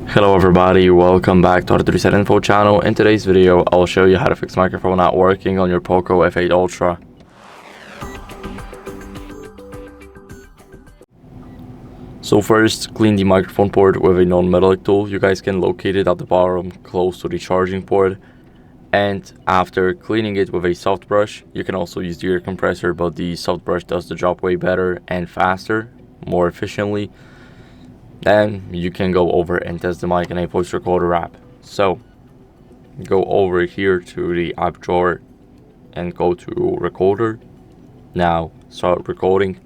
Hello everybody, welcome back to HardReset.Info channel. In today's video, I'll show you how to fix microphone not working on your POCO F8 Ultra. So first, clean the microphone port with a non-metallic tool. You guys can locate it at the bottom close to the charging port. And after cleaning it with a soft brush, you can also use the air compressor, but the soft brush does the job way better and faster, more efficiently. Then you can go over and test the mic in a voice recorder app. So go over here to the app drawer and go to recorder. Now start recording,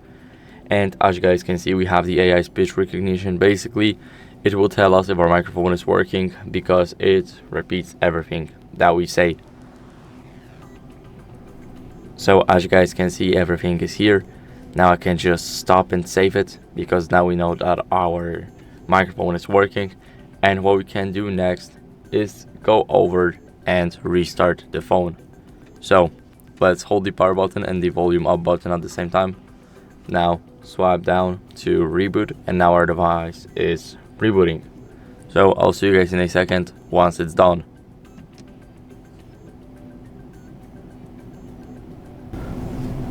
and as you guys can see, we have the AI speech recognition. Basically, it will tell us if our microphone is working because it repeats everything that we say. So as you guys can see, everything is here. Now I can just stop and save it because now we know that our microphone is working. And what we can do next is go over and restart the phone. So let's hold the power button and the volume up button at the same time. Now swipe down to reboot, and now our device is rebooting. So I'll see you guys in a second once it's done.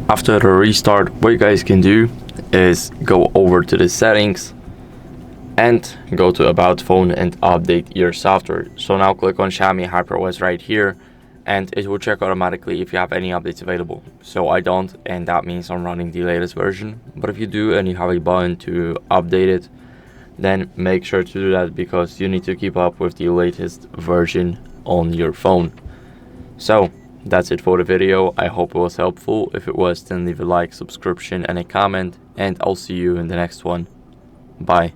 After the restart, what you guys can do is go over to the settings and go to about phone and update your software. So now click on Xiaomi HyperOS right here, and it will check automatically if you have any updates available. So I don't, and that means I'm running the latest version. But if you do and you have a button to update it, then make sure to do that because you need to keep up with the latest version on your phone. So that's it for the video. I hope it was helpful. If it was, then leave a like, subscription, and a comment, and I'll see you in the next one. Bye.